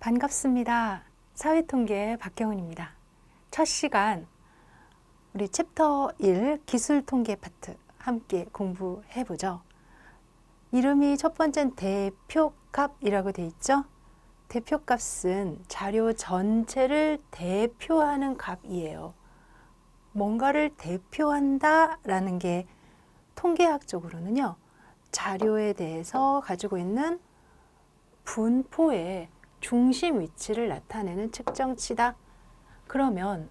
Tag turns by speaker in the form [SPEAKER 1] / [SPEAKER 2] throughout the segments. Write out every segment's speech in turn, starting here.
[SPEAKER 1] 반갑습니다. 사회통계 박경은입니다. 첫 시간 우리 챕터 1 기술통계 파트 함께 공부해보죠. 이름이 첫 번째는 대표값이라고 돼 있죠. 대표값은 자료 전체를 대표하는 값이에요. 뭔가를 대표한다 라는 게 통계학적으로는요, 자료에 대해서 가지고 있는 분포의 중심 위치를 나타내는 측정치다. 그러면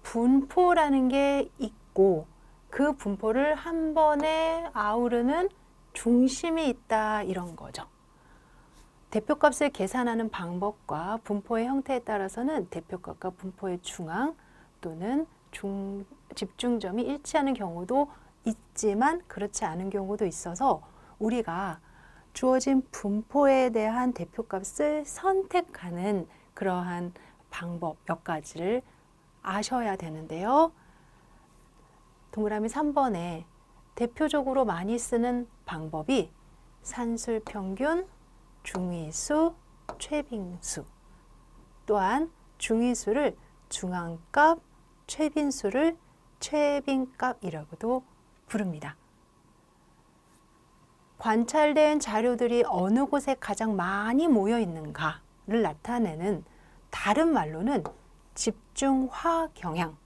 [SPEAKER 1] 분포라는 게 있고 그 분포를 한 번에 아우르는 중심이 있다, 이런 거죠. 대표값을 계산하는 방법과 분포의 형태에 따라서는 대표값과 분포의 중앙 또는 집중점이 일치하는 경우도 있지만 그렇지 않은 경우도 있어서 우리가 주어진 분포에 대한 대표값을 선택하는 그러한 방법 몇 가지를 아셔야 되는데요. 동그라미 3번에 대표적으로 많이 쓰는 방법이 산술평균, 중위수, 최빈수, 또한 중위수를 중앙값, 최빈수를 최빈값이라고도 부릅니다. 관찰된 자료들이 어느 곳에 가장 많이 모여 있는가를 나타내는 다른 말로는 집중화 경향,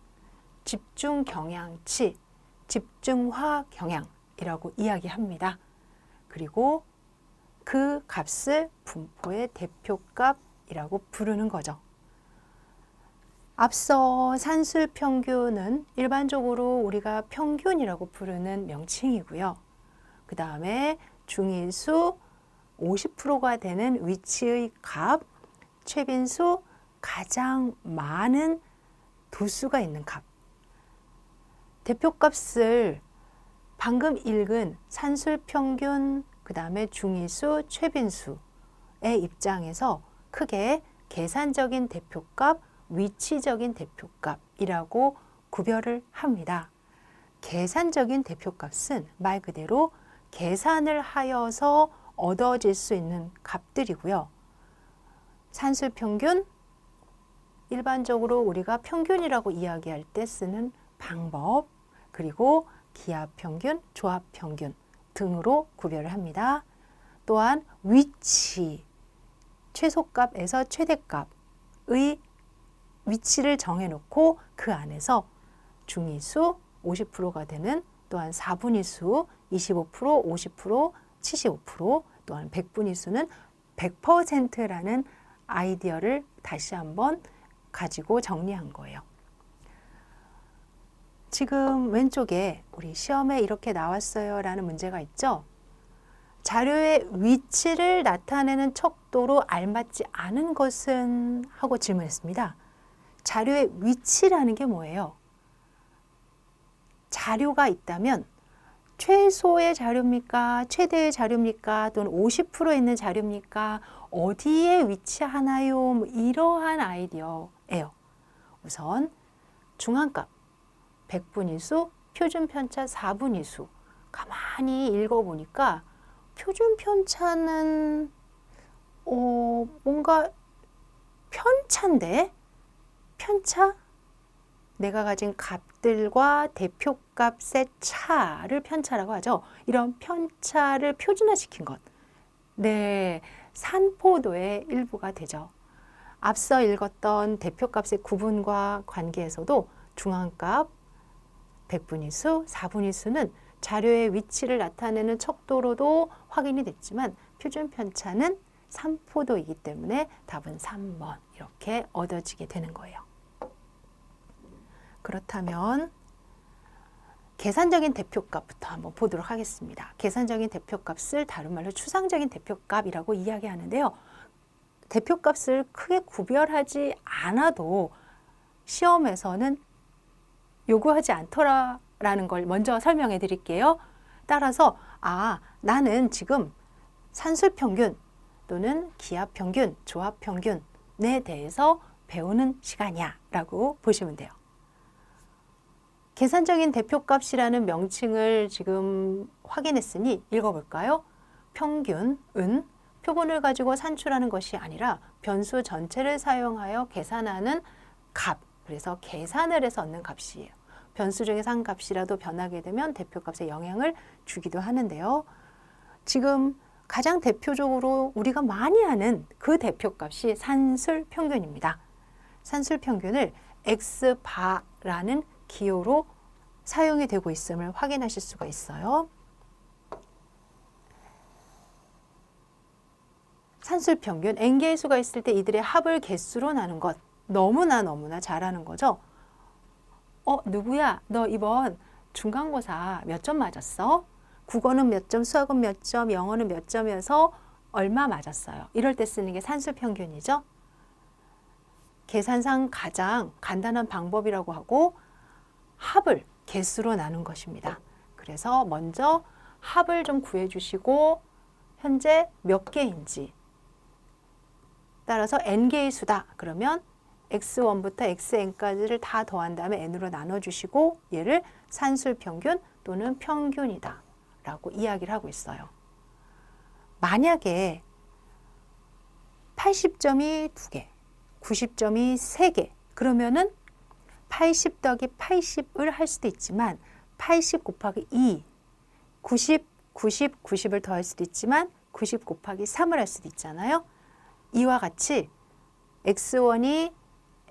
[SPEAKER 1] 집중 경향치, 집중화 경향이라고 이야기합니다. 그리고 그 값을 분포의 대표값이라고 부르는 거죠. 앞서 산술평균은 일반적으로 우리가 평균이라고 부르는 명칭이고요. 그 다음에 중위수 50%가 되는 위치의 값, 최빈수 가장 많은 도수가 있는 값. 대표값을 방금 읽은 산술평균, 그 다음에 중위수, 최빈수의 입장에서 크게 계산적인 대표값, 위치적인 대표값이라고 구별을 합니다. 계산적인 대표값은 말 그대로 계산을 하여서 얻어질 수 있는 값들이고요. 산술평균, 일반적으로 우리가 평균이라고 이야기할 때 쓰는 방법, 그리고 기하평균, 조합평균 등으로 구별을 합니다. 또한 위치, 최소값에서 최대값의 위치를 정해놓고 그 안에서 중위수 50%가 되는 또한 4분위수 25%, 50%, 75%, 또한 100분위수는 100%라는 아이디어를 다시 한번 가지고 정리한 거예요. 지금 왼쪽에 우리 시험에 이렇게 나왔어요 라는 문제가 있죠. 자료의 위치를 나타내는 척도로 알맞지 않은 것은? 하고 질문했습니다. 자료의 위치라는 게 뭐예요? 자료가 있다면 최소의 자료입니까? 최대의 자료입니까? 또는 50% 있는 자료입니까? 어디에 위치하나요? 뭐 이러한 아이디어예요. 우선 중앙값 100분위수, 표준편차 4분위수 가만히 읽어보니까 표준편차는 뭔가 편차인데? 편차? 내가 가진 값들과 대표값의 차를 편차라고 하죠. 이런 편차를 표준화시킨 것. 네, 산포도의 일부가 되죠. 앞서 읽었던 대표값의 구분과 관계에서도 중앙값, 100분위수, 4분위수는 자료의 위치를 나타내는 척도로도 확인이 됐지만 표준 편차는 산포도이기 때문에 답은 3번 이렇게 얻어지게 되는 거예요. 그렇다면 계산적인 대표값부터 한번 보도록 하겠습니다. 계산적인 대표값을 다른 말로 추상적인 대표값이라고 이야기하는데요. 대표값을 크게 구별하지 않아도 시험에서는 요구하지 않더라라는 걸 먼저 설명해 드릴게요. 따라서 나는 지금 산술평균 또는 기하평균, 조합평균에 대해서 배우는 시간이야 라고 보시면 돼요. 계산적인 대표값이라는 명칭을 지금 확인했으니 읽어볼까요? 평균은 표본을 가지고 산출하는 것이 아니라 변수 전체를 사용하여 계산하는 값, 그래서 계산을 해서 얻는 값이에요. 변수 중에서 한 값이라도 변하게 되면 대표값에 영향을 주기도 하는데요. 지금 가장 대표적으로 우리가 많이 하는 그 대표값이 산술평균입니다. 산술평균을 X바라는 기호로 사용이 되고 있음을 확인하실 수가 있어요. 산술평균, n개의 수가 있을 때 이들의 합을 개수로 나눈 것, 너무나 잘하는 거죠. 누구야? 너 이번 중간고사 몇 점 맞았어? 국어는 몇 점, 수학은 몇 점, 영어는 몇 점이어서 얼마 맞았어요? 이럴 때 쓰는 게 산술평균이죠. 계산상 가장 간단한 방법이라고 하고 합을 개수로 나눈 것입니다. 그래서 먼저 합을 좀 구해주시고 현재 몇 개인지 따라서 n개의 수다. 그러면 x1부터 xn까지를 다 더한 다음에 n으로 나눠주시고 얘를 산술평균 또는 평균이다 라고 이야기를 하고 있어요. 만약에 80점이 2개, 90점이 3개 그러면은 80 더하기 80을 할 수도 있지만 80 곱하기 2, 90, 90을 더할 수도 있지만 90 곱하기 3을 할 수도 있잖아요. 이와 같이 x1이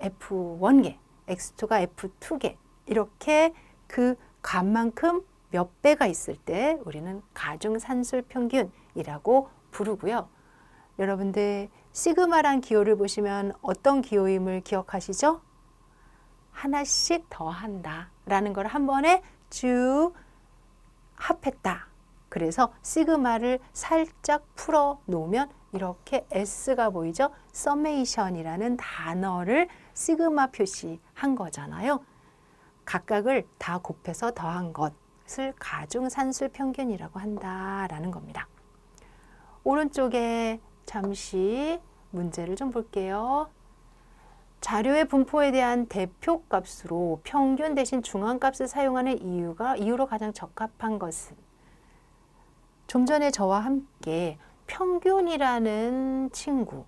[SPEAKER 1] f1개, x2가 f2개 이렇게 그 값만큼 몇 배가 있을 때 우리는 가중산술평균이라고 부르고요. 여러분들 시그마란 기호를 보시면 어떤 기호임을 기억하시죠? 하나씩 더한다 라는 걸 한 번에 쭉 합했다. 그래서 시그마를 살짝 풀어 놓으면 이렇게 S가 보이죠? 서메이션이라는 단어를 시그마 표시한 거잖아요. 각각을 다 곱해서 더한 것을 가중산술평균이라고 한다라는 겁니다. 오른쪽에 잠시 문제를 좀 볼게요. 자료의 분포에 대한 대표값으로 평균 대신 중앙값을 사용하는 이유로 가장 적합한 것은 좀 전에 저와 함께 평균이라는 친구,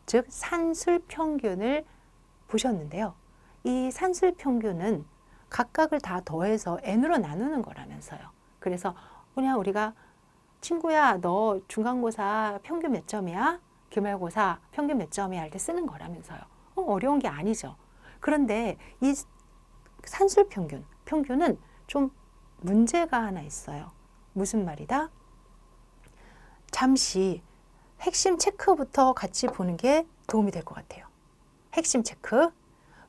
[SPEAKER 1] 즉 산술평균을 보셨는데요. 이 산술평균은 각각을 다 더해서 n으로 나누는 거라면서요. 그래서 그냥 우리가 친구야 너 중간고사 평균 몇 점이야? 기말고사 평균 몇 점이야? 할 때 쓰는 거라면서요. 어려운 게 아니죠. 그런데 이 산술평균, 평균은 좀 문제가 하나 있어요. 무슨 말이다? 잠시 핵심 체크부터 같이 보는 게 도움이 될 것 같아요. 핵심 체크,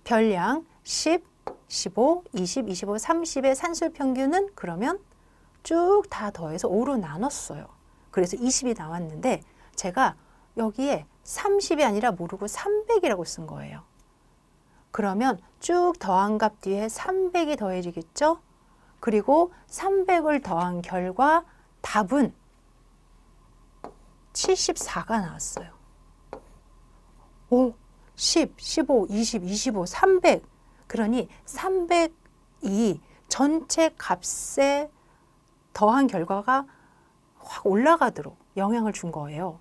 [SPEAKER 1] 별량 10, 15, 20, 25, 30의 산술평균은 그러면 쭉 다 더해서 5로 나눴어요. 그래서 20이 나왔는데 제가 여기에 30이 아니라 모르고 300이라고 쓴 거예요. 그러면 쭉 더한 값 뒤에 300이 더해지겠죠? 그리고 300을 더한 결과 답은 74가 나왔어요. 5, 10, 15, 20, 25, 300. 그러니 300이 전체 값에 더한 결과가 확 올라가도록 영향을 준 거예요.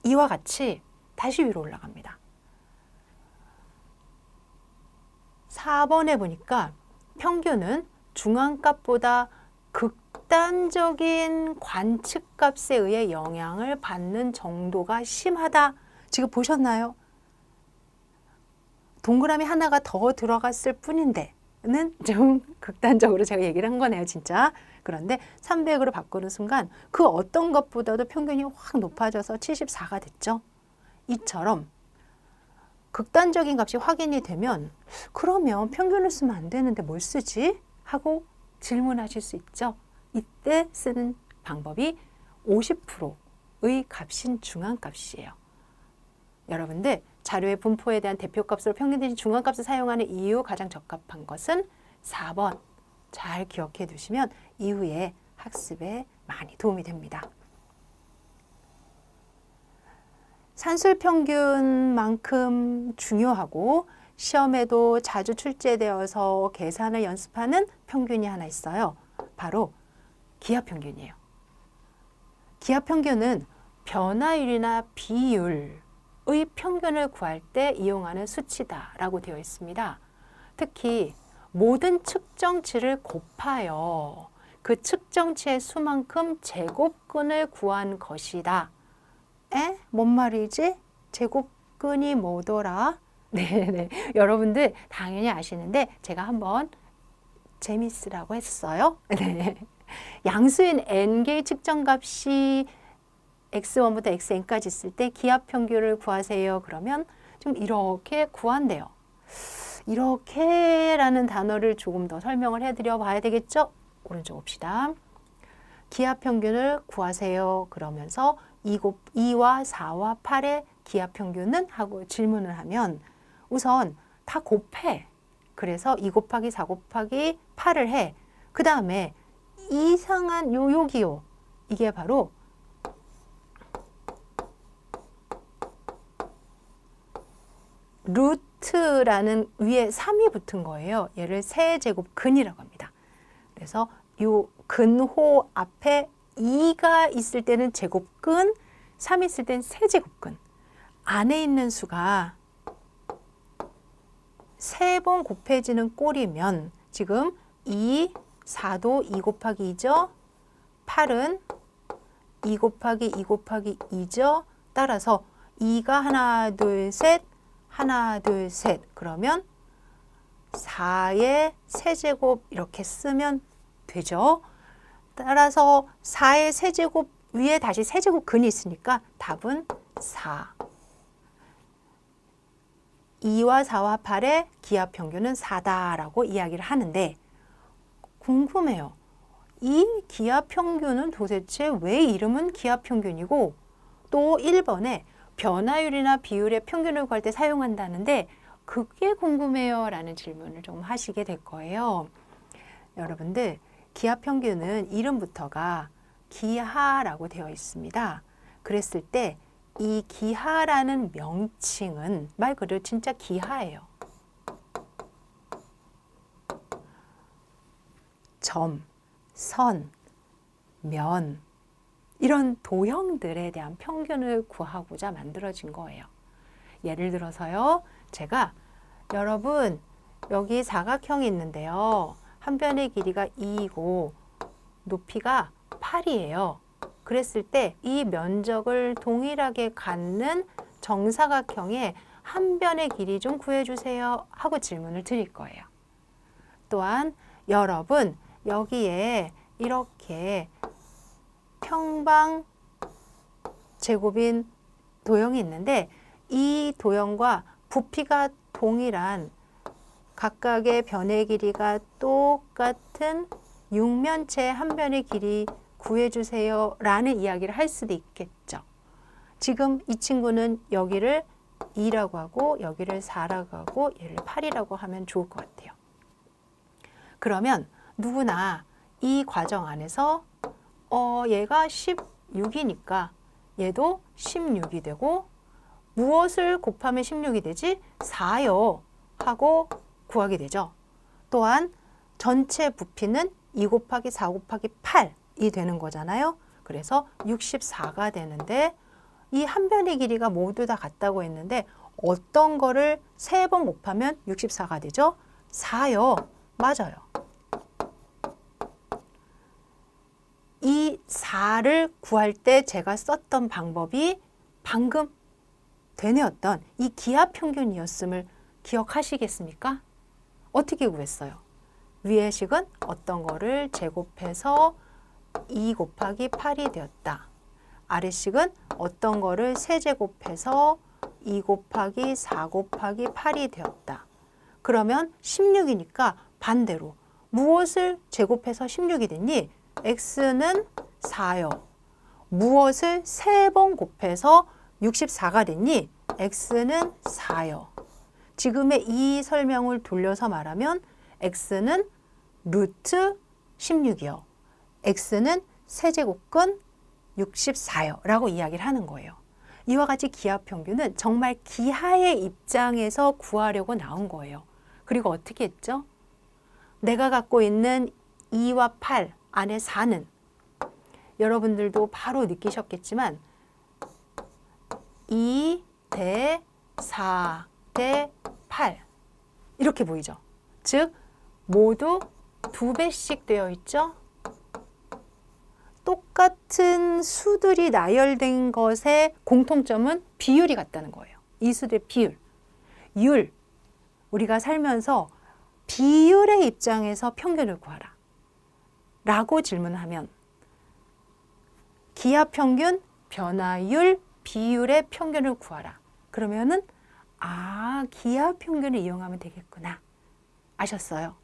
[SPEAKER 1] 이와 같이 다시 위로 올라갑니다. 4번에 보니까 평균은 중앙값보다 극단적인 관측값에 의해 영향을 받는 정도가 심하다. 지금 보셨나요? 동그라미 하나가 더 들어갔을 뿐인데 는 좀 극단적으로 제가 얘기를 한 거네요, 진짜. 그런데 300으로 바꾸는 순간 그 어떤 것보다도 평균이 확 높아져서 74가 됐죠. 이처럼 극단적인 값이 확인이 되면 그러면 평균을 쓰면 안 되는데 뭘 쓰지? 하고 질문하실 수 있죠. 이때 쓰는 방법이 50%의 값인 중앙값이에요. 여러분들 자료의 분포에 대한 대표값으로 평균 대신 중앙값을 사용하는 이유 가장 적합한 것은 4번 잘 기억해 두시면 이후에 학습에 많이 도움이 됩니다. 산술평균만큼 중요하고 시험에도 자주 출제되어서 계산을 연습하는 평균이 하나 있어요. 바로 기하평균이에요. 기하평균은 변화율이나 비율의 평균을 구할 때 이용하는 수치다라고 되어 있습니다. 특히 모든 측정치를 곱하여 그 측정치의 수만큼 제곱근을 구한 것이다. 뭔 말이지? 제곱근이 뭐더라? 네네. 여러분들 당연히 아시는데 제가 한번 재밌으라고 했어요. 네. 양수인 n개의 측정값이 x1부터 xn까지 있을 때 기하 평균을 구하세요. 그러면 좀 이렇게 구한대요. 이렇게라는 단어를 조금 더 설명을 해드려 봐야 되겠죠? 오른쪽 봅시다. 기하 평균을 구하세요. 그러면서 2와 4와 8의 기하 평균은? 하고 질문을 하면 우선 다 곱해. 그래서 2 곱하기 4 곱하기 8을 해. 그 다음에 이상한 여기요. 이게 바로 루트라는 위에 3이 붙은 거예요. 얘를 세제곱근이라고 합니다. 그래서 요 근호 앞에 2가 있을 때는 제곱근, 3이 있을 때는 세제곱근. 안에 있는 수가 3번 곱해지는 꼴이면 지금 4도 2 곱하기 2죠. 8은 2 곱하기 2 곱하기 2죠. 따라서 2가 하나, 둘, 셋, 하나, 둘, 셋. 그러면 4의 세제곱 이렇게 쓰면 되죠. 따라서 4의 세제곱 위에 다시 세제곱 근이 있으니까 답은 4. 2와 4와 8의 기하 평균은 4다라고 이야기를 하는데 궁금해요. 이 기하 평균은 도대체 왜 이름은 기하 평균이고 또 1번에 변화율이나 비율의 평균을 구할 때 사용한다는데 그게 궁금해요 라는 질문을 좀 하시게 될 거예요. 여러분들 기하 평균은 이름부터가 기하라고 되어 있습니다. 그랬을 때 이 기하라는 명칭은 말 그대로 진짜 기하예요. 점, 선, 면 이런 도형들에 대한 평균을 구하고자 만들어진 거예요. 예를 들어서요. 제가 여러분 여기 사각형이 있는데요. 한 변의 길이가 2이고 높이가 8이에요. 그랬을 때 이 면적을 동일하게 갖는 정사각형의 한 변의 길이 좀 구해주세요 하고 질문을 드릴 거예요. 또한 여러분 여기에 이렇게 평방 제곱인 도형이 있는데 이 도형과 부피가 동일한 각각의 변의 길이가 똑같은 육면체 한 변의 길이 구해주세요 라는 이야기를 할 수도 있겠죠. 지금 이 친구는 여기를 2라고 하고 여기를 4라고 하고 얘를 8이라고 하면 좋을 것 같아요. 그러면 누구나 이 과정 안에서 얘가 16이니까 얘도 16이 되고 무엇을 곱하면 16이 되지? 4요 하고 구하게 되죠. 또한 전체 부피는 2 곱하기 4 곱하기 8이 되는 거잖아요. 그래서 64가 되는데 이 한 변의 길이가 모두 다 같다고 했는데 어떤 거를 3번 곱하면 64가 되죠? 4요. 맞아요. 이 4를 구할 때 제가 썼던 방법이 방금 되뇌었던 이 기하 평균이었음을 기억하시겠습니까? 어떻게 구했어요? 위의 식은 어떤 거를 제곱해서 2 곱하기 8이 되었다. 아래식은 어떤 거를 세제곱해서 2 곱하기 4 곱하기 8이 되었다. 그러면 16이니까 반대로 무엇을 제곱해서 16이 됐니? x는 4요. 무엇을 3번 곱해서 64가 됐니? x는 4요. 지금의 이 설명을 돌려서 말하면 x는 루트 16이요. x는 세제곱근 64요 라고 이야기를 하는 거예요. 이와 같이 기하 평균은 정말 기하의 입장에서 구하려고 나온 거예요. 그리고 어떻게 했죠? 내가 갖고 있는 2와 8 안에 4는 여러분들도 바로 느끼셨겠지만 2 대 4 대 8 이렇게 보이죠. 즉 모두 2배씩 되어 있죠. 똑같은 수들이 나열된 것의 공통점은 비율이 같다는 거예요. 이 수들의 비율. 우리가 살면서 비율의 입장에서 평균을 구하라 라고 질문하면 기하평균, 변화율, 비율의 평균을 구하라. 그러면은 기하평균을 이용하면 되겠구나. 아셨어요?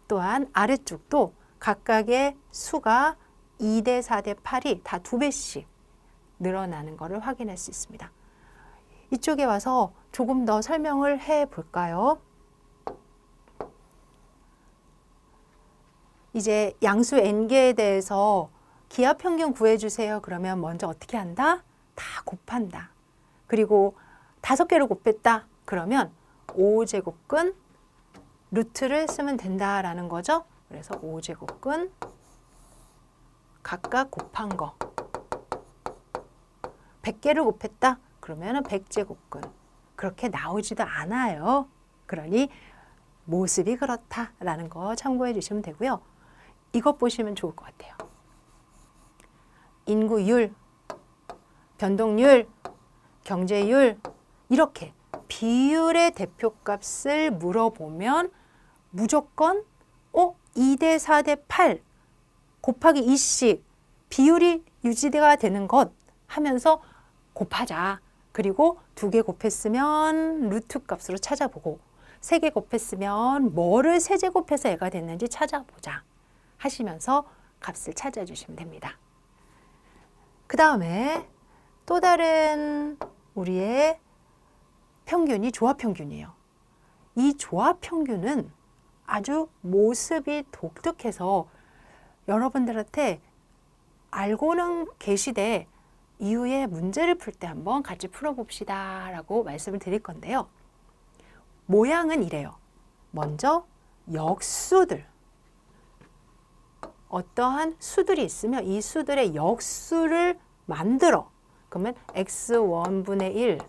[SPEAKER 1] 또한 아래쪽도 각각의 수가 2 대 4 대 8이 다 2배씩 늘어나는 것을 확인할 수 있습니다. 이쪽에 와서 조금 더 설명을 해 볼까요? 이제 양수 n개에 대해서 기하평균 구해주세요. 그러면 먼저 어떻게 한다? 다 곱한다. 그리고 5개를 곱했다. 그러면 5제곱근 루트를 쓰면 된다라는 거죠. 그래서 5제곱근 각각 곱한 거 100개를 곱했다. 그러면 100제곱근 그렇게 나오지도 않아요. 그러니 모습이 그렇다라는 거 참고해 주시면 되고요. 이것 보시면 좋을 것 같아요. 인구율, 변동률, 경제율 이렇게 비율의 대표값을 물어보면 무조건 2 대 4 대 8 곱하기 2씩 비율이 유지가 되는 것 하면서 곱하자. 그리고 2개 곱했으면 루트 값으로 찾아보고 3개 곱했으면 뭐를 세제곱해서 얘가 됐는지 찾아보자 하시면서 값을 찾아주시면 됩니다. 그 다음에 또 다른 우리의 평균이 조합평균이에요. 이 조합평균은 아주 모습이 독특해서 여러분들한테 알고는 계시되 이후에 문제를 풀 때 한번 같이 풀어봅시다 라고 말씀을 드릴 건데요. 모양은 이래요. 먼저 역수들, 어떠한 수들이 있으면 이 수들의 역수를 만들어. 그러면 x1분의 1,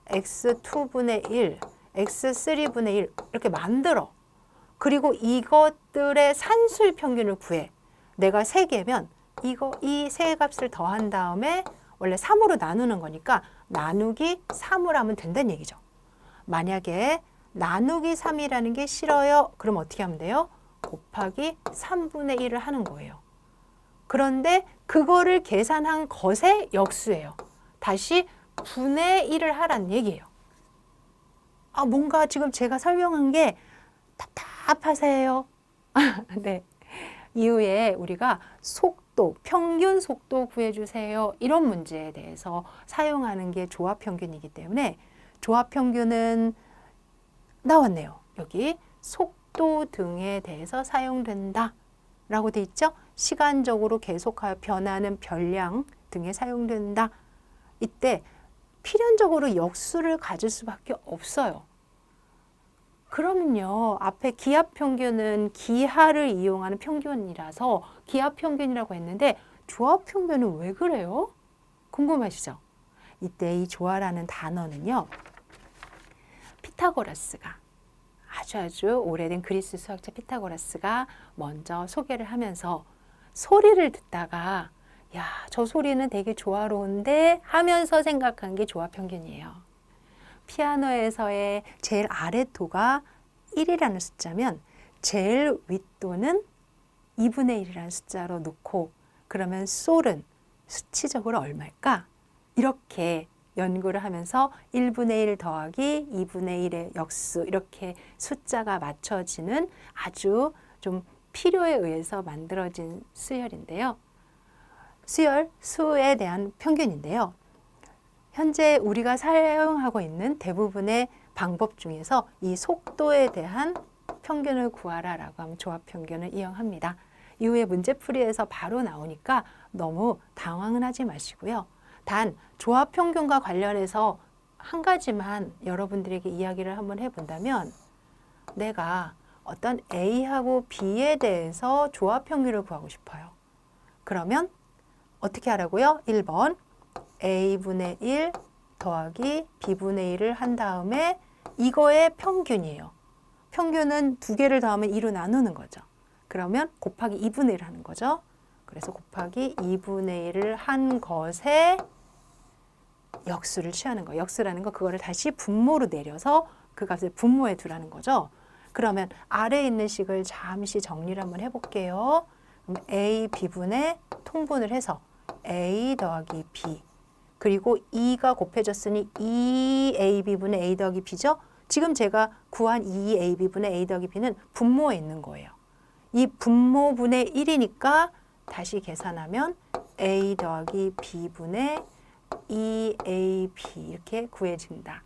[SPEAKER 1] x2분의 1, x3분의 1 이렇게 만들어. 그리고 이것들의 산술 평균을 구해. 내가 3개면 이 세 값을 더한 다음에 원래 3으로 나누는 거니까 나누기 3으로 하면 된다는 얘기죠. 만약에 나누기 3이라는 게 싫어요. 그럼 어떻게 하면 돼요? 곱하기 3분의 1을 하는 거예요. 그런데 그거를 계산한 것의 역수예요. 다시 분의 1을 하라는 얘기예요. 뭔가 지금 제가 설명한 게 답답하세요. 네. 이후에 우리가 속도, 평균 속도 구해주세요. 이런 문제에 대해서 사용하는 게 조합평균이기 때문에 조합평균은 나왔네요. 여기 속도 등에 대해서 사용된다 라고 돼 있죠. 시간적으로 계속하여 변하는 변량 등에 사용된다. 이때 필연적으로 역수를 가질 수밖에 없어요. 그러면요, 앞에 기하평균은 기하를 이용하는 평균이라서 기하평균이라고 했는데 조합평균은 왜 그래요? 궁금하시죠? 이때 이 조화라는 단어는요, 피타고라스가 아주 오래된 그리스 수학자 피타고라스가 먼저 소개를 하면서 소리를 듣다가 야, 저 소리는 되게 조화로운데 하면서 생각한 게 조합평균이에요. 피아노에서의 제일 아랫도가 1이라는 숫자면 제일 윗도는 2분의 1이라는 숫자로 놓고 그러면 솔은 수치적으로 얼마일까? 이렇게 연구를 하면서 1분의 1 더하기 2분의 1의 역수 이렇게 숫자가 맞춰지는 아주 좀 필요에 의해서 만들어진 수열인데요. 수열, 수에 대한 평균인데요. 현재 우리가 사용하고 있는 대부분의 방법 중에서 이 속도에 대한 평균을 구하라 라고 하면 조합평균을 이용합니다. 이후에 문제풀이에서 바로 나오니까 너무 당황은 하지 마시고요. 단 조합평균과 관련해서 한 가지만 여러분들에게 이야기를 한번 해본다면 내가 어떤 A하고 B에 대해서 조합평균을 구하고 싶어요. 그러면 어떻게 하라고요? 1번 A분의 1 더하기 b분의 1을 한 다음에 이거의 평균이에요. 평균은 두 개를 더하면 2로 나누는 거죠. 그러면 곱하기 2분의 1을 하는 거죠. 그래서 곱하기 2분의 1을 한 것에 역수를 취하는 거예요. 역수라는 거 그거를 다시 분모로 내려서 그 값을 분모에 두라는 거죠. 그러면 아래에 있는 식을 잠시 정리를 한번 해볼게요. 그럼 A, B분의 통분을 해서 A 더하기 B 그리고 2가 곱해졌으니 2AB분의 A 더하기 B죠. 지금 제가 구한 2AB분의 A 더하기 B는 분모에 있는 거예요. 이 분모분의 1이니까 다시 계산하면 A 더하기 B분의 2AB 이렇게 구해진다.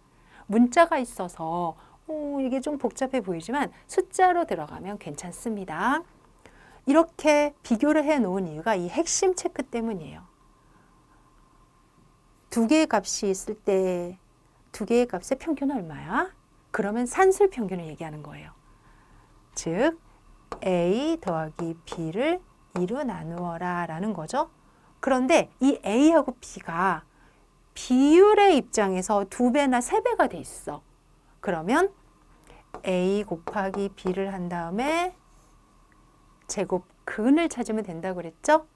[SPEAKER 1] 문자가 있어서 이게 좀 복잡해 보이지만 숫자로 들어가면 괜찮습니다. 이렇게 비교를 해 놓은 이유가 이 핵심 체크 때문이에요. 두 개의 값이 있을 때 두 개의 값의 평균은 얼마야? 그러면 산술 평균을 얘기하는 거예요. 즉 A 더하기 B를 2로 나누어라 라는 거죠. 그런데 이 A하고 B가 비율의 입장에서 2배나 3배가 돼 있어. 그러면 A 곱하기 B를 한 다음에 제곱근을 찾으면 된다고 그랬죠?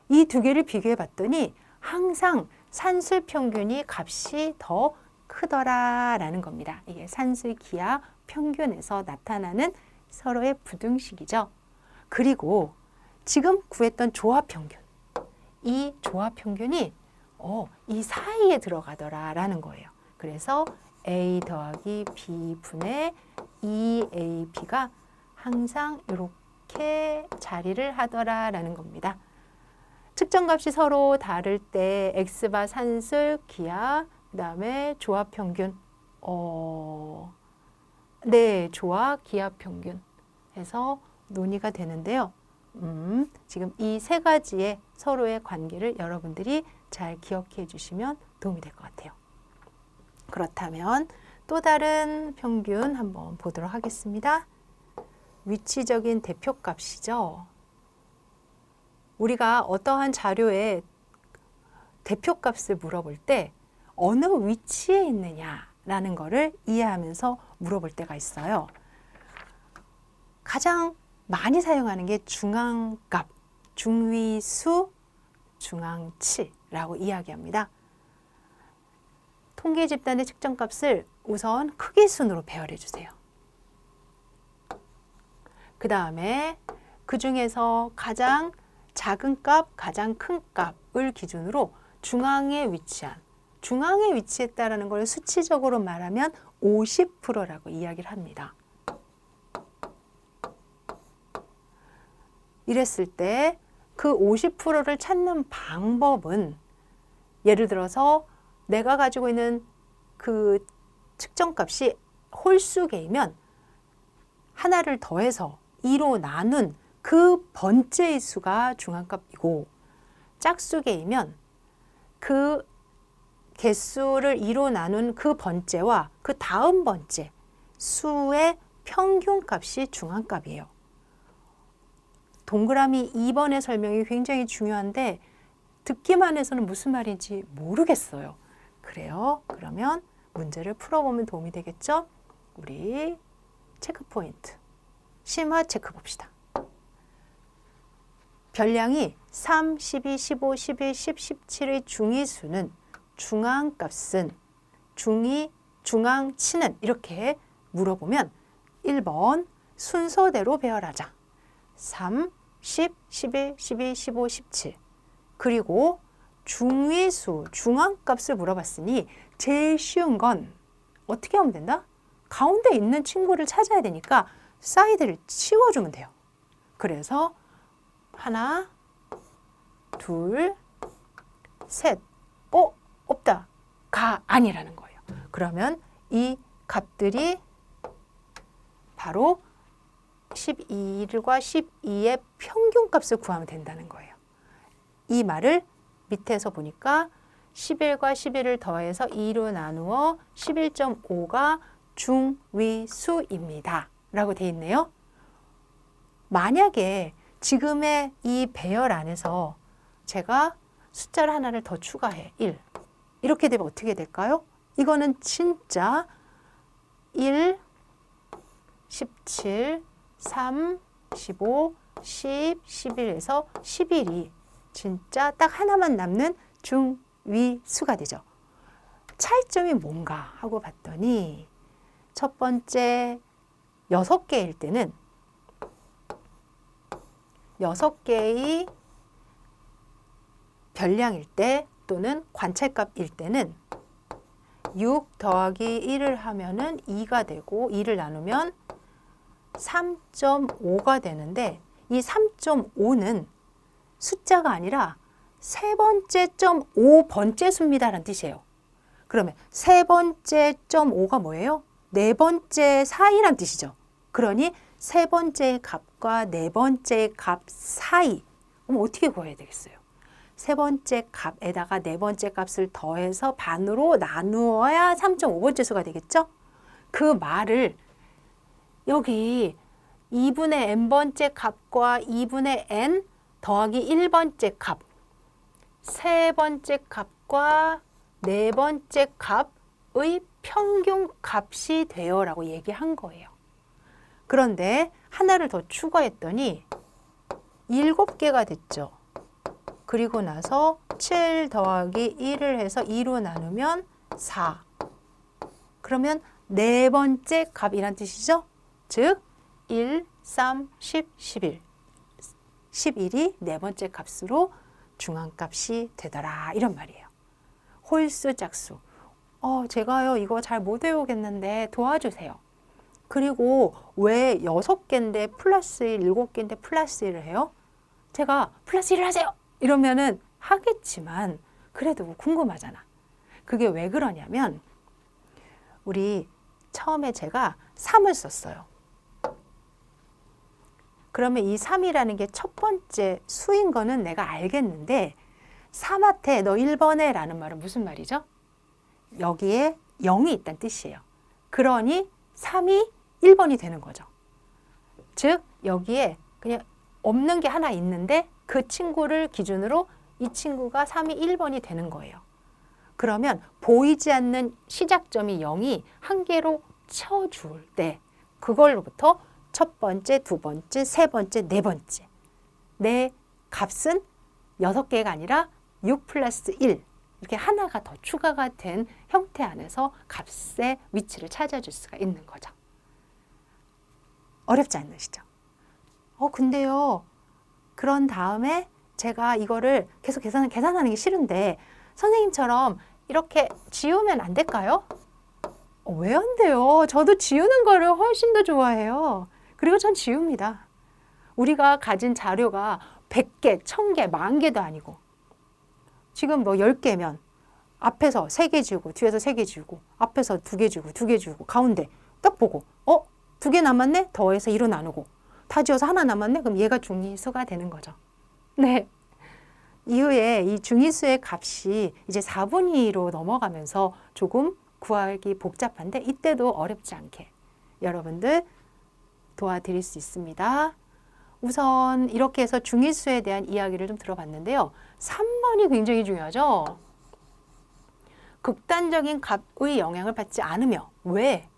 [SPEAKER 1] 이 두 개를 비교해 봤더니 항상 산술 평균이 값이 더 크더라라는 겁니다. 이게 산술 기하 평균에서 나타나는 서로의 부등식이죠. 그리고 지금 구했던 조합 평균, 이 조합 평균이 이 사이에 들어가더라라는 거예요. 그래서 A 더하기 B분의 2AB가 항상 이렇게 자리를 하더라라는 겁니다. 측정값이 서로 다를 때 X바 산술, 기하, 그 다음에 조합 평균, 네, 조합, 기하 평균 해서 논의가 되는데요. 지금 이 세 가지의 서로의 관계를 여러분들이 잘 기억해 주시면 도움이 될 것 같아요. 그렇다면 또 다른 평균 한번 보도록 하겠습니다. 위치적인 대표값이죠. 우리가 어떠한 자료에 대표값을 물어볼 때 어느 위치에 있느냐라는 거를 이해하면서 물어볼 때가 있어요. 가장 많이 사용하는 게 중앙값, 중위수, 중앙치라고 이야기합니다. 통계 집단의 측정값을 우선 크기순으로 배열해 주세요. 그 다음에 그 중에서 가장 작은 값, 가장 큰 값을 기준으로 중앙에 위치했다라는 걸 수치적으로 말하면 50%라고 이야기를 합니다. 이랬을 때 그 50%를 찾는 방법은 예를 들어서 내가 가지고 있는 그 측정값이 홀수계이면 하나를 더해서 2로 나눈 그 번째의 수가 중앙값이고 짝수계이면 그 개수를 2로 나눈 그 번째와 그 다음 번째 수의 평균값이 중앙값이에요. 동그라미 2번의 설명이 굉장히 중요한데 듣기만 해서는 무슨 말인지 모르겠어요. 그래요. 그러면 문제를 풀어보면 도움이 되겠죠? 우리 체크 포인트. 심화 체크 봅시다. 별량이 3, 12, 15, 11, 10, 17의 중위수는 중앙값은 중앙치는 이렇게 물어보면 1번 순서대로 배열하자. 3, 10, 11, 12, 15, 17 그리고 중위수, 중앙값을 물어봤으니 제일 쉬운 건 어떻게 하면 된다? 가운데 있는 친구를 찾아야 되니까 사이드를 치워주면 돼요. 그래서 하나, 둘, 셋, 없다. 가 아니라는 거예요. 그러면 이 값들이 바로 11과 12의 평균값을 구하면 된다는 거예요. 이 말을 밑에서 보니까 11과 11을 더해서 2로 나누어 11.5가 중위수입니다. 라고 되어 있네요. 만약에 지금의 이 배열 안에서 제가 숫자를 하나를 더 추가해. 1. 이렇게 되면 어떻게 될까요? 이거는 진짜 1, 17, 3, 15, 10, 11에서 11이 진짜 딱 하나만 남는 중위수가 되죠. 차이점이 뭔가 하고 봤더니 첫 번째 6개일 때는 6개의 별량일 때 또는 관찰값일 때는 6 더하기 1을 하면은 2가 되고 2를 나누면 3.5가 되는데 이 3.5는 숫자가 아니라 세 번째 점 5번째 수입니다 라는 뜻이에요. 그러면 세 번째 점 5가 뭐예요? 네 번째 사이란 뜻이죠. 그러니 세 번째 값과 네 번째 값 사이. 그럼 어떻게 구해야 되겠어요? 세 번째 값에다가 네 번째 값을 더해서 반으로 나누어야 3.5번째 수가 되겠죠? 그 말을 여기 2분의 n번째 값과 2분의 n 더하기 1번째 값, 세 번째 값과 네 번째 값의 평균 값이 돼요 라고 얘기한 거예요. 그런데 하나를 더 추가했더니 7개가 됐죠. 그리고 나서 7 더하기 1을 해서 2로 나누면 4. 그러면 네 번째 값이란 뜻이죠. 즉 1, 3, 10, 11. 11이 네 번째 값으로 중앙값이 되더라 이런 말이에요. 홀수 짝수. 제가요 이거 잘 못 외우겠는데 도와주세요. 그리고 왜 6개인데 플러스 1, 7개인데 플러스 1을 해요? 제가 플러스 1을 하세요! 이러면은 하겠지만 그래도 궁금하잖아. 그게 왜 그러냐면 우리 처음에 제가 3을 썼어요. 그러면 이 3이라는 게 첫 번째 수인 거는 내가 알겠는데 3한테 너 1번에 라는 말은 무슨 말이죠? 여기에 0이 있다는 뜻이에요. 그러니 3이 1번이 되는 거죠. 즉 여기에 그냥 없는 게 하나 있는데 그 친구를 기준으로 이 친구가 3이 1번이 되는 거예요. 그러면 보이지 않는 시작점이 0이 한 개로 쳐줄 때 그걸로부터 첫 번째, 두 번째, 세 번째, 네 번째 내 값은 6개가 아니라 6 플러스 1 이렇게 하나가 더 추가가 된 형태 안에서 값의 위치를 찾아줄 수가 있는 거죠. 어렵지 않으시죠? 근데요. 그런 다음에 제가 이거를 계속 계산하는 게 싫은데 선생님처럼 이렇게 지우면 안 될까요? 왜 안 돼요? 저도 지우는 거를 훨씬 더 좋아해요. 그리고 전 지웁니다. 우리가 가진 자료가 100개, 1000개, 10,000개도 아니고 지금 뭐 10개면 앞에서 3개 지우고 뒤에서 3개 지우고 앞에서 2개 지우고 2개 지우고 가운데 딱 보고 2개 남았네? 더해서 2로 나누고 다 지워서 하나 남았네? 그럼 얘가 중위수가 되는 거죠. 네. 이후에 이 중위수의 값이 이제 4분위로 넘어가면서 조금 구하기 복잡한데 이때도 어렵지 않게 여러분들 도와드릴 수 있습니다. 우선 이렇게 해서 중위수에 대한 이야기를 좀 들어봤는데요. 3번이 굉장히 중요하죠. 극단적인 값의 영향을 받지 않으며 왜?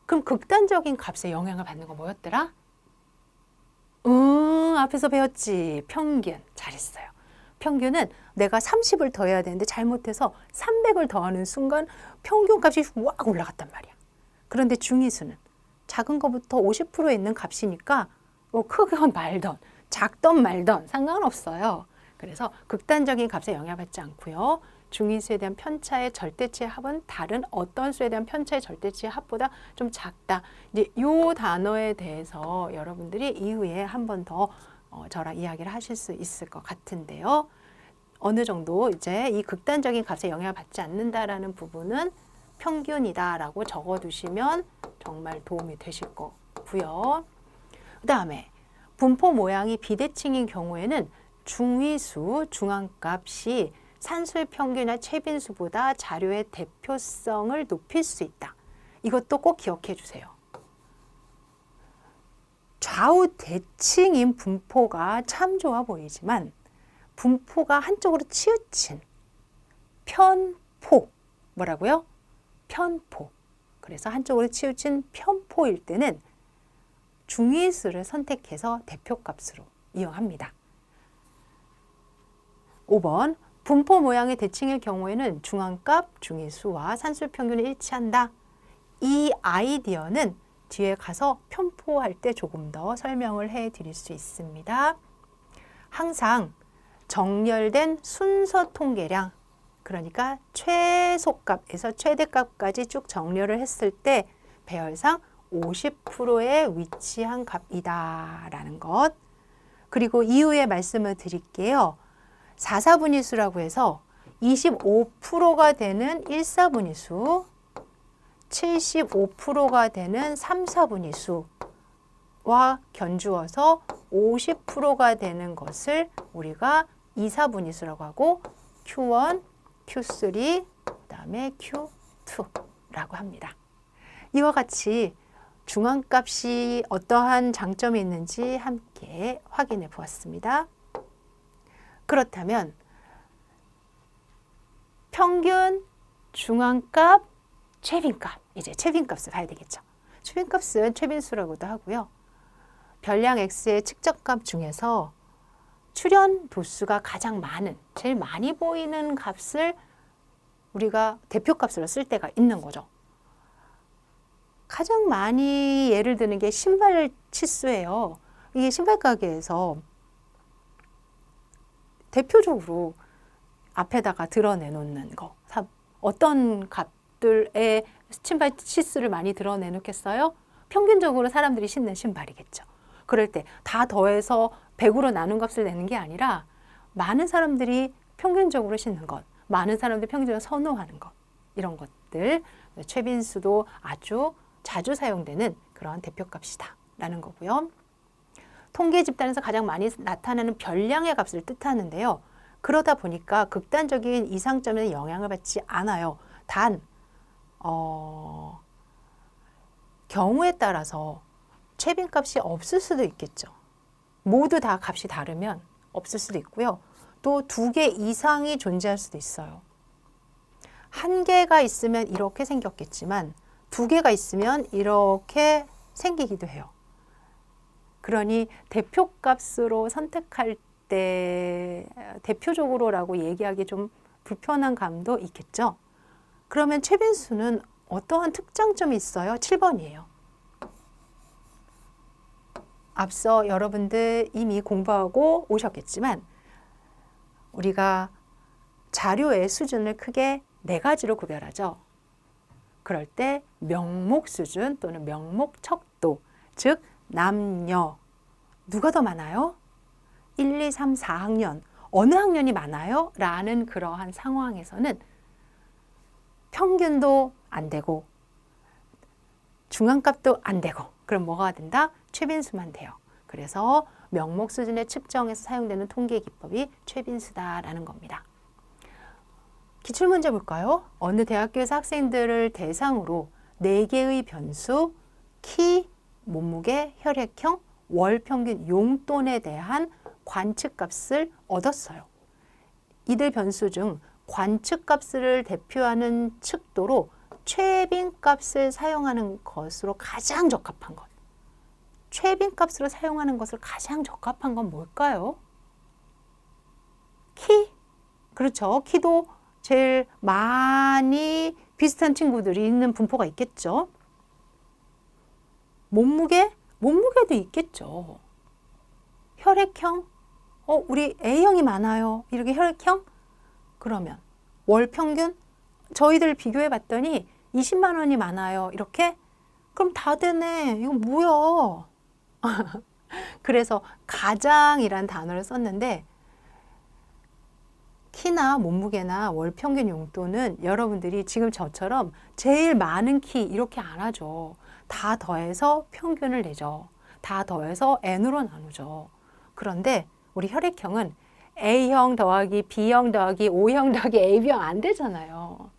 [SPEAKER 1] 그럼 극단적인 값에 영향을 받는 건 뭐였더라? 앞에서 배웠지. 평균. 잘했어요. 평균은 내가 30을 더해야 되는데 잘못해서 300을 더하는 순간 평균값이 확 올라갔단 말이야. 그런데 중위수는 작은 것부터 50%에 있는 값이니까 뭐 크건 말던 작던 말던 상관없어요. 그래서 극단적인 값에 영향받지 않고요. 중위수에 대한 편차의 절대치의 합은 다른 어떤 수에 대한 편차의 절대치의 합보다 좀 작다. 이제 이 단어에 대해서 여러분들이 이후에 한 번 더 저랑 이야기를 하실 수 있을 것 같은데요. 어느 정도 이제 이 극단적인 값에 영향을 받지 않는다라는 부분은 평균이다라고 적어두시면 정말 도움이 되실 거고요. 그 다음에 분포 모양이 비대칭인 경우에는 중위수, 중앙값이 산수의 평균이나 최빈수보다 자료의 대표성을 높일 수 있다. 이것도 꼭 기억해 주세요. 좌우 대칭인 분포가 참 좋아 보이지만 분포가 한쪽으로 치우친 편포. 뭐라고요? 편포. 그래서 한쪽으로 치우친 편포일 때는 중위수를 선택해서 대표값으로 이용합니다. 5번 분포 모양의 대칭일 경우에는 중앙값, 중위수와 산술평균이 일치한다. 이 아이디어는 뒤에 가서 편포할 때 조금 더 설명을 해 드릴 수 있습니다. 항상 정렬된 순서 통계량, 그러니까 최소값에서 최대값까지 쭉 정렬을 했을 때 배열상 50%에 위치한 값이다 라는 것. 그리고 이후에 말씀을 드릴게요. 4사분위수라고 해서 25%가 되는 1사분위수, 75%가 되는 3사분위수와 견주어서 50%가 되는 것을 우리가 2사분위수라고 하고 Q1, Q3, 그 다음에 Q2라고 합니다. 이와 같이 중앙값이 어떠한 장점이 있는지 함께 확인해 보았습니다. 그렇다면 평균, 중앙값, 최빈값, 이제 최빈값을 봐야 되겠죠. 최빈값은 최빈수라고도 하고요. 별량 X의 측정값 중에서 출현 도수가 가장 많은, 제일 많이 보이는 값을 우리가 대표값으로 쓸 때가 있는 거죠. 가장 많이 예를 드는 게 신발 치수예요. 이게 신발 가게에서 대표적으로 앞에다가 드러내 놓는 거. 어떤 값들의 신발 치수를 많이 드러내 놓겠어요? 평균적으로 사람들이 신는 신발이겠죠. 그럴 때 다 더해서 100으로 나눈 값을 내는 게 아니라 많은 사람들이 평균적으로 신는 것, 많은 사람들이 평균적으로 선호하는 것, 이런 것들, 최빈수도 아주 자주 사용되는 그러한 대표값이다 라는 거고요. 통계 집단에서 가장 많이 나타나는 별량의 값을 뜻하는데요. 그러다 보니까 극단적인 이상점에는 영향을 받지 않아요. 단 경우에 따라서 최빈값이 없을 수도 있겠죠. 모두 다 값이 다르면 없을 수도 있고요. 또 2개 이상이 존재할 수도 있어요. 1개가 있으면 이렇게 생겼겠지만 2개가 있으면 이렇게 생기기도 해요. 그러니 대표값으로 선택할 때 대표적으로라고 얘기하기 좀 불편한 감도 있겠죠. 그러면 최빈수는 어떠한 특장점이 있어요? 7번이에요. 앞서 여러분들 이미 공부하고 오셨겠지만 우리가 자료의 수준을 크게 4가지로 구별하죠. 그럴 때 명목 수준 또는 명목 척도, 즉 남녀 누가 더 많아요? 1, 2, 3, 4학년 어느 학년이 많아요? 라는 그러한 상황에서는 평균도 안 되고 중앙값도 안 되고 그럼 뭐가 된다? 최빈수만 돼요. 그래서 명목 수준의 측정에서 사용되는 통계 기법이 최빈수다라는 겁니다. 기출문제 볼까요? 어느 대학교에서 학생들을 대상으로 4개의 변수, 키, 몸무게, 혈액형, 월평균 용돈에 대한 관측값을 얻었어요. 이들 변수 중 관측값을 대표하는 측도로 최빈값을 사용하는 것으로 가장 적합한 것. 최빈값으로 사용하는 것을 가장 적합한 건 뭘까요? 키? 그렇죠. 키도 제일 많이 비슷한 친구들이 있는 분포가 있겠죠. 몸무게? 몸무게도 있겠죠. 혈액형? 우리 A형이 많아요. 이렇게 혈액형? 그러면 월평균? 저희들 비교해 봤더니 20만 원이 많아요. 이렇게? 그럼 다 되네. 이거 뭐야? 그래서 가장이란 단어를 썼는데 키나 몸무게나 월평균 용돈은 여러분들이 지금 저처럼 제일 많은 키 이렇게 안 하죠. 다 더해서 평균을 내죠. 다 더해서 N으로 나누죠. 그런데 우리 혈액형은 A형 더하기 B형 더하기 O형 더하기 AB형 안 되잖아요.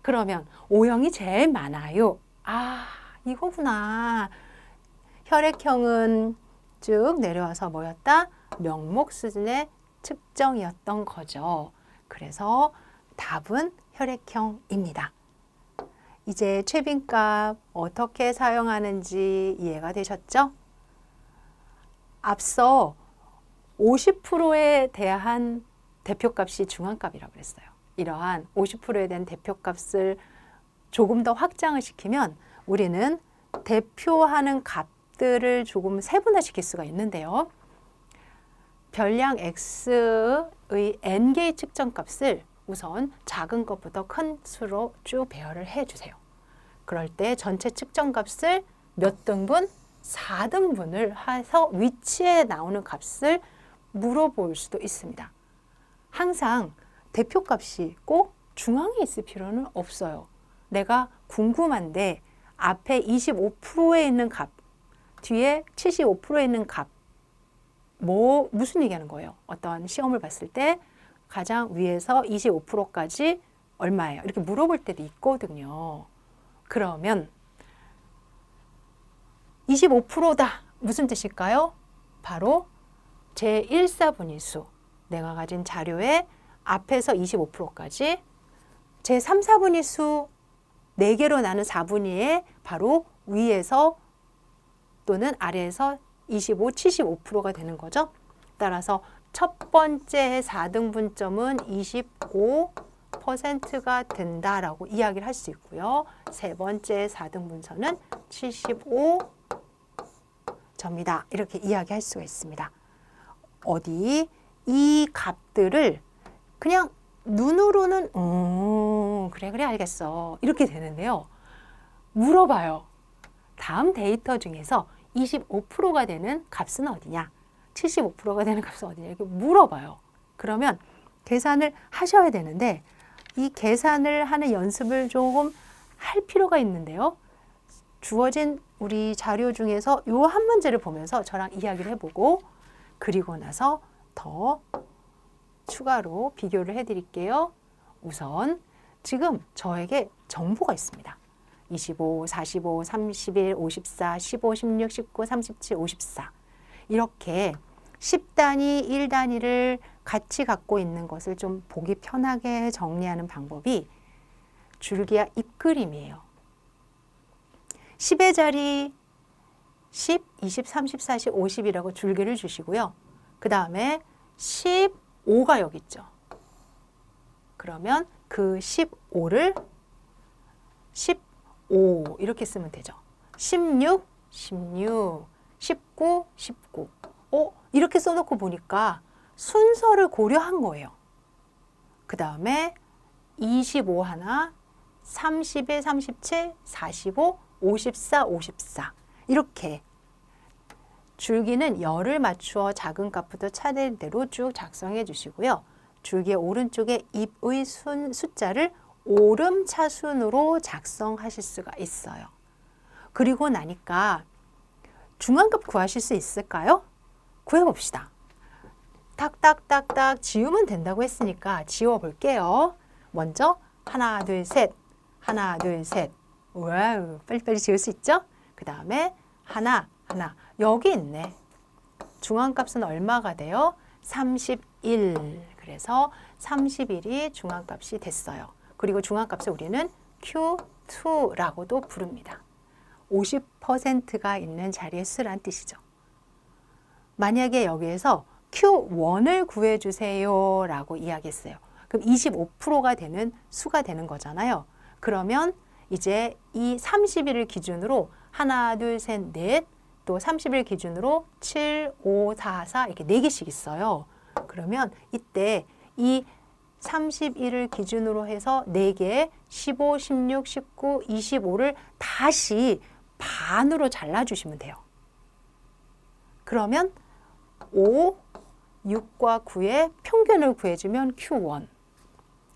[SPEAKER 1] 그러면 O형이 제일 많아요. 아, 이거구나. 혈액형은 쭉 내려와서 뭐였다? 명목 수준의 측정이었던 거죠. 그래서 답은 혈액형입니다. 이제 최빈값 어떻게 사용하는지 이해가 되셨죠? 앞서 50%에 대한 대표값이 중앙값이라고 그랬어요. 이러한 50%에 대한 대표값을 조금 더 확장을 시키면 우리는 대표하는 값들을 조금 세분화시킬 수가 있는데요. 별량 x의 n개의 측정값을 우선 작은 것부터 큰 수로 쭉 배열을 해주세요. 그럴 때 전체 측정값을 몇 등분? 4등분을 해서 위치에 나오는 값을 물어볼 수도 있습니다. 항상 대표값이 꼭 중앙에 있을 필요는 없어요. 내가 궁금한데 앞에 25%에 있는 값, 뒤에 75%에 있는 값, 무슨 얘기하는 거예요? 어떤 시험을 봤을 때 가장 위에서 25%까지 얼마예요? 이렇게 물어볼 때도 있거든요. 그러면 25%다. 무슨 뜻일까요? 바로 제1사분위수. 내가 가진 자료의 앞에서 25%까지 제3, 4분위수 4개로 나눈 4분위에 바로 위에서 또는 아래에서 25, 75%가 되는 거죠. 따라서 첫 번째 4등분점은 25%가 된다라고 이야기를 할 수 있고요. 세 번째 4등분선은 75점이다. 이렇게 이야기할 수가 있습니다. 어디 이 값들을 그냥 눈으로는 그래 알겠어 이렇게 되는데요. 물어봐요. 다음 데이터 중에서 25%가 되는 값은 어디냐? 75%가 되는 값은 어디냐? 이렇게 물어봐요. 그러면 계산을 하셔야 되는데 이 계산을 하는 연습을 조금 할 필요가 있는데요. 주어진 우리 자료 중에서 요 한 문제를 보면서 저랑 이야기를 해보고 그리고 나서 더 추가로 비교를 해드릴게요. 우선 지금 저에게 정보가 있습니다. 25, 45, 31, 54, 15, 16, 19, 37, 54 이렇게 10단위, 1단위를 같이 갖고 있는 것을 좀 보기 편하게 정리하는 방법이 줄기와 잎그림이에요. 10의 자리 10, 20, 30, 40, 50이라고 줄기를 주시고요. 그 다음에 15가 여기 있죠. 그러면 그 15를 15 이렇게 쓰면 되죠. 16, 16, 19, 19 이렇게 써놓고 보니까 순서를 고려한 거예요. 그 다음에 25 하나, 31, 37, 45, 54, 54 이렇게 줄기는 열을 맞추어 작은 값부터 차례대로 쭉 작성해 주시고요. 줄기의 오른쪽에 잎의 숫자를 오름차순으로 작성하실 수가 있어요. 그리고 나니까 중앙값 구하실 수 있을까요? 구해봅시다. 딱딱딱딱 지우면 된다고 했으니까 지워볼게요. 먼저 하나, 둘, 셋, 하나, 둘, 셋. 와우, 빨리빨리 지울 수 있죠? 그 다음에 하나, 하나. 여기 있네. 중앙값은 얼마가 돼요? 31. 그래서 31이 중앙값이 됐어요. 그리고 중앙값을 우리는 Q2라고도 부릅니다. 50%가 있는 자리에 쓰란 뜻이죠. 만약에 여기에서 Q1을 구해주세요 라고 이야기했어요. 그럼 25%가 되는 수가 되는 거잖아요. 그러면 이제 이 30일을 기준으로 하나, 둘, 셋, 넷, 또 30일 기준으로 7, 5, 4, 4 이렇게 4개씩 있어요. 그러면 이때 이 31을 기준으로 해서 4개, 15, 16, 19, 25를 다시 반으로 잘라주시면 돼요. 그러면 5, 6과 9의 평균을 구해주면 Q1.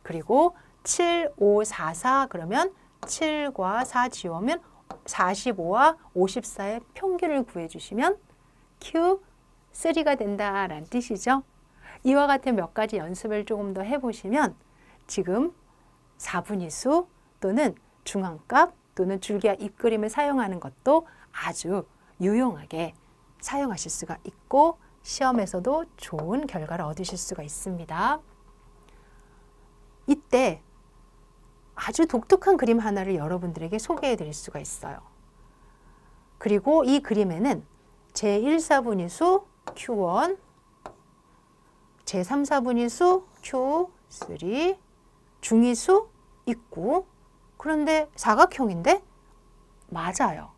[SPEAKER 1] 그리고 7, 5, 4, 4 그러면 7과 4 지우면 45와 54의 평균을 구해주시면 Q3가 된다라는 뜻이죠. 이와 같은 몇 가지 연습을 조금 더 해보시면 지금 4분위수 또는 중앙값 또는 줄기와 잎그림을 사용하는 것도 아주 유용하게 사용하실 수가 있고 시험에서도 좋은 결과를 얻으실 수가 있습니다. 이때 아주 독특한 그림 하나를 여러분들에게 소개해 드릴 수가 있어요. 그리고 이 그림에는 제1사분위수 Q1, 제3사분위수 Q3, 중위수 있고, 그런데 사각형인데? 맞아요.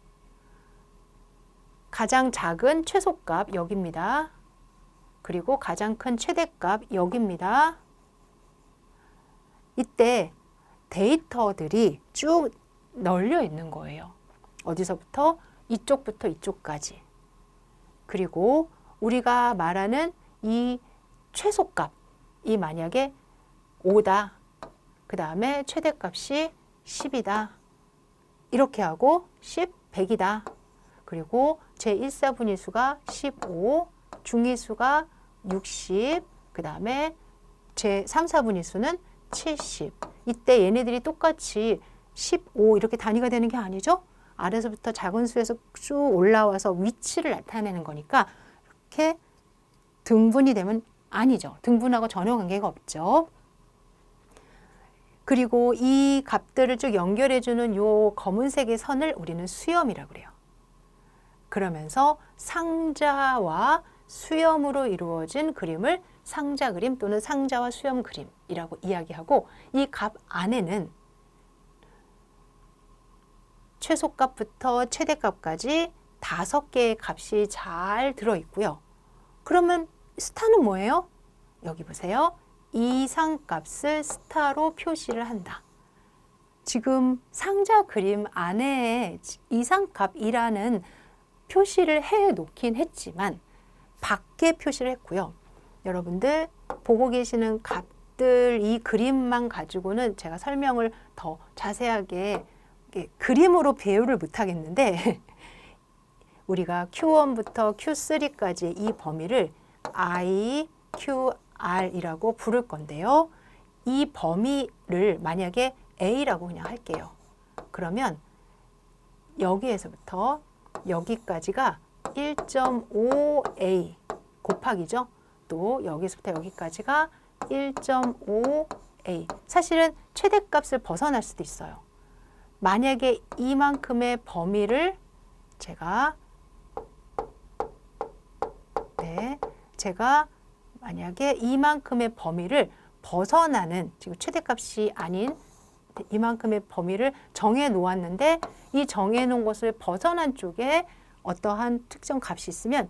[SPEAKER 1] 가장 작은 최소값 여기입니다. 그리고 가장 큰 최대값 여기입니다. 이때 데이터들이 쭉 널려 있는 거예요. 어디서부터? 이쪽부터 이쪽까지. 그리고 우리가 말하는 이 최소값이 만약에 5다. 그 다음에 최대값이 10이다. 이렇게 하고 10, 100이다. 그리고 제1사분위수가 15, 중위수가 60, 그 다음에 제3사분위수는 70. 이때 얘네들이 똑같이 15 이렇게 단위가 되는 게 아니죠? 아래서부터 작은 수에서 쭉 올라와서 위치를 나타내는 거니까 이렇게 등분이 되면 아니죠. 등분하고 전혀 관계가 없죠. 그리고 이 값들을 쭉 연결해주는 요 검은색의 선을 우리는 수염이라고 그래요. 그러면서 상자와 수염으로 이루어진 그림을 상자 그림 또는 상자와 수염 그림이라고 이야기하고, 이 값 안에는 최소값부터 최대값까지 5개의 값이 잘 들어있고요. 그러면 스타는 뭐예요? 여기 보세요. 이상값을 스타로 표시를 한다. 지금 상자 그림 안에 이상값이라는 표시를 해 놓긴 했지만 밖에 표시를 했고요. 여러분들 보고 계시는 값들 이 그림만 가지고는 제가 설명을 더 자세하게 그림으로 배우를 못 하겠는데 우리가 Q1부터 Q3까지 이 범위를 I, QR이라고 부를 건데요. 이 범위를 만약에 A라고 그냥 할게요. 그러면 여기에서부터 여기까지가 1.5A 곱하기죠. 또 여기서부터 여기까지가 1.5A. 사실은 최대값을 벗어날 수도 있어요. 만약에 이만큼의 범위를 제가 만약에 이만큼의 범위를 벗어나는, 지금 최대값이 아닌 이만큼의 범위를 정해 놓았는데 이 정해 놓은 것을 벗어난 쪽에 어떠한 특정 값이 있으면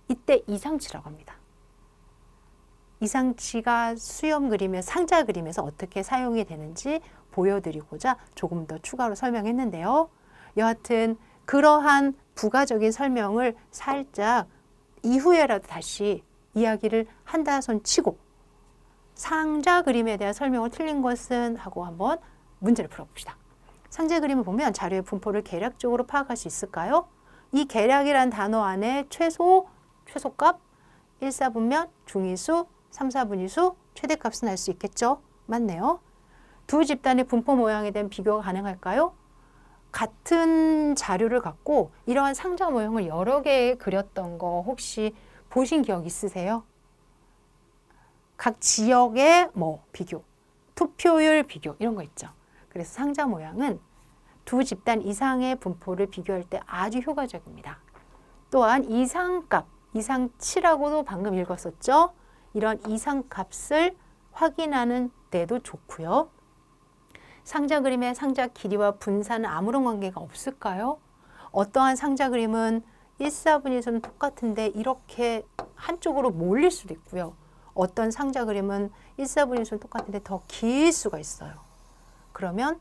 [SPEAKER 1] 이때 이상치라고 합니다. 이상치가 수염 그림의 상자 그림에서 어떻게 사용이 되는지 보여드리고자 조금 더 추가로 설명했는데요. 여하튼 그러한 부가적인 설명을 살짝 이후에라도 다시 이야기를 한다 손 치고, 상자 그림에 대한 설명을 틀린 것은 하고 한번 문제를 풀어봅시다. 상자 그림을 보면 자료의 분포를 계략적으로 파악할 수 있을까요? 이 계략이란 단어 안에 최소값, 1사분면, 중위수, 3사분위수, 최대값은 알 수 있겠죠? 맞네요. 두 집단의 분포 모양에 대한 비교가 가능할까요? 같은 자료를 갖고 이러한 상자 모형을 여러 개 그렸던 거 혹시 보신 기억 있으세요? 각 지역의 비교, 투표율 비교 이런 거 있죠. 그래서 상자 모양은 두 집단 이상의 분포를 비교할 때 아주 효과적입니다. 또한 이상값, 이상치라고도 방금 읽었었죠. 이런 이상값을 확인하는 데도 좋고요. 상자 그림의 상자 길이와 분산은 아무런 관계가 없을까요? 어떠한 상자 그림은 1사분위수는 똑같은데 이렇게 한쪽으로 몰릴 수도 있고요. 어떤 상자 그림은 1사분위수는 똑같은데 더 길 수가 있어요. 그러면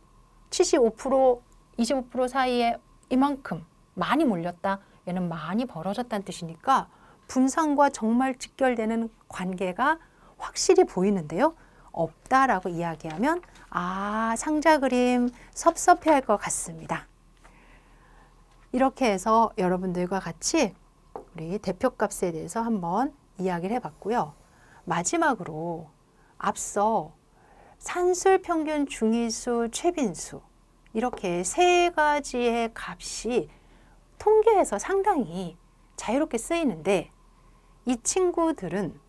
[SPEAKER 1] 75%, 25% 사이에 이만큼 많이 몰렸다. 얘는 많이 벌어졌다는 뜻이니까 분산과 정말 직결되는 관계가 확실히 보이는데요. 없다라고 이야기하면 상자 그림 섭섭해할 것 같습니다. 이렇게 해서 여러분들과 같이 우리 대표값에 대해서 한번 이야기를 해봤고요. 마지막으로 앞서 산술, 평균, 중위수, 최빈수 이렇게 세 가지의 값이 통계에서 상당히 자유롭게 쓰이는데 이 친구들은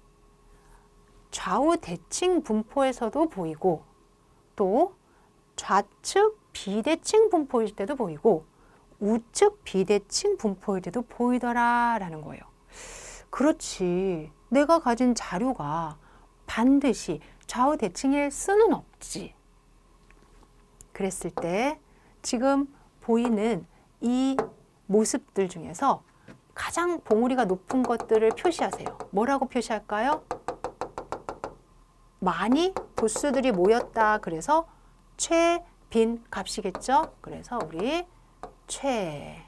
[SPEAKER 1] 좌우 대칭 분포에서도 보이고 또 좌측 비대칭 분포일 때도 보이고 우측 비대칭 분포일 때도 보이더라 라는 거예요. 그렇지. 내가 가진 자료가 반드시 좌우 대칭일 수는 없지. 그랬을 때 지금 보이는 이 모습들 중에서 가장 봉우리가 높은 것들을 표시하세요. 뭐라고 표시할까요? 많이 도수들이 모였다. 그래서 최빈 값이겠죠? 그래서 우리 최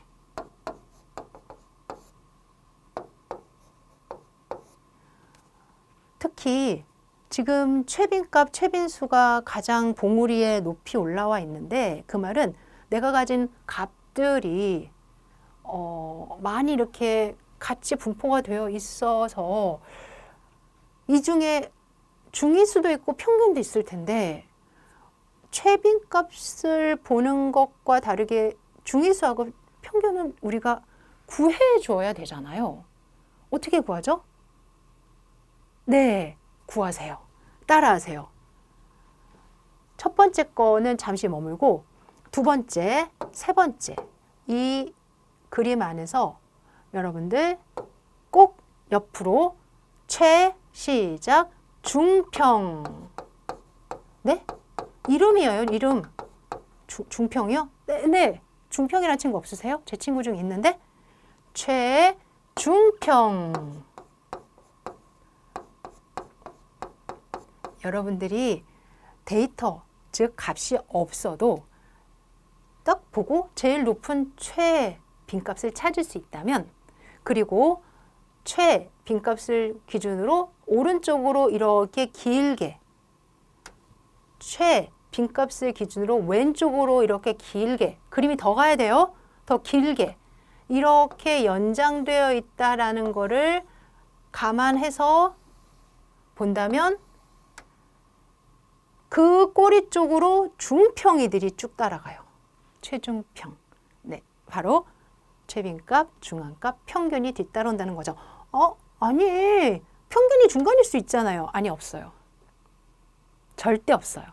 [SPEAKER 1] 특히 지금 최빈값, 최빈수가 가장 봉우리에 높이 올라와 있는데 그 말은 내가 가진 값들이 많이 이렇게 같이 분포가 되어 있어서 이 중에 중위수도 있고 평균도 있을 텐데 최빈값을 보는 것과 다르게 중위수하고 평균은 우리가 구해 줘야 되잖아요. 어떻게 구하죠? 네, 구하세요. 따라하세요. 첫 번째 거는 잠시 머물고 두 번째, 세 번째 이 그림 안에서 여러분들 꼭 옆으로 최, 시작, 중평. 네? 이름이에요, 이름. 중평이요? 네, 네. 중평이라는 친구 없으세요? 제 친구 중에 있는데 최, 중평. 여러분들이 데이터, 즉 값이 없어도 딱 보고 제일 높은 최 빈값을 찾을 수 있다면 그리고 최 빈값을 기준으로 오른쪽으로 이렇게 길게 최 빈값을 기준으로 왼쪽으로 이렇게 길게 그림이 더 가야 돼요. 더 길게 이렇게 연장되어 있다라는 거를 감안해서 본다면 그 꼬리 쪽으로 중평이들이 쭉 따라가요. 최중평. 네, 바로 최빈값, 중앙값, 평균이 뒤따라온다는 거죠. 아니, 평균이 중간일 수 있잖아요. 아니, 없어요. 절대 없어요.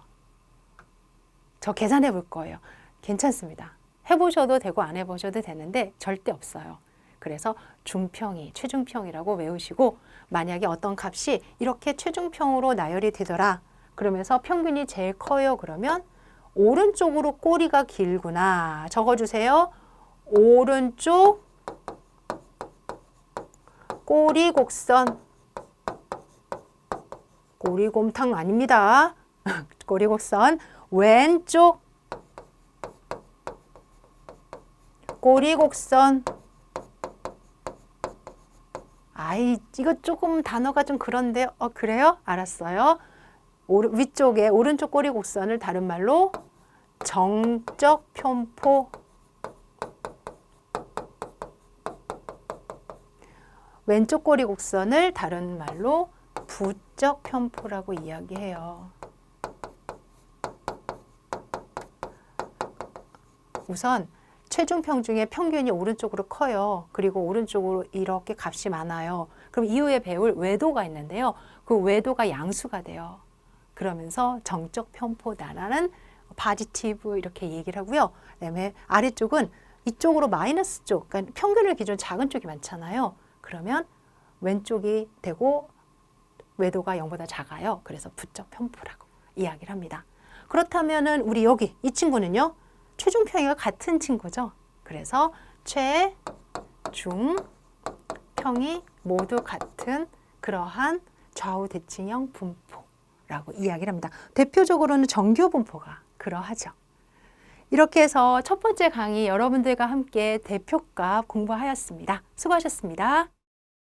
[SPEAKER 1] 저 계산해 볼 거예요. 괜찮습니다. 해보셔도 되고 안 해보셔도 되는데 절대 없어요. 그래서 중평이 최중평이라고 외우시고 만약에 어떤 값이 이렇게 최중평으로 나열이 되더라. 그러면서 평균이 제일 커요. 그러면 오른쪽으로 꼬리가 길구나. 적어주세요. 오른쪽 꼬리 곡선. 꼬리곰탕 아닙니다. 꼬리 곡선. 왼쪽 꼬리 곡선. 아이, 이거 조금 단어가 좀 그런데 그래요? 알았어요. 위쪽에 오른쪽 꼬리 곡선을 다른 말로 정적 편포, 왼쪽 꼬리 곡선을 다른 말로 부적 편포라고 이야기해요. 우선 최중평 중에 평균이 오른쪽으로 커요. 그리고 오른쪽으로 이렇게 값이 많아요. 그럼 이후에 배울 외도가 있는데요. 그 외도가 양수가 돼요. 그러면서 정적 편포다라는 바지티브 이렇게 얘기를 하고요. 그다음에 아래쪽은 이쪽으로 마이너스 쪽, 그러니까 평균을 기준 작은 쪽이 많잖아요. 그러면 왼쪽이 되고 외도가 0보다 작아요. 그래서 부적 편포라고 이야기를 합니다. 그렇다면은 우리 여기 이 친구는요. 최중평이가 같은 친구죠. 그래서 최, 중, 평이 모두 같은 그러한 좌우 대칭형 분포라고 이야기를 합니다. 대표적으로는 정규 분포가 그러하죠. 이렇게 해서 첫 번째 강의 여러분들과 함께 대표값 공부하였습니다. 수고하셨습니다.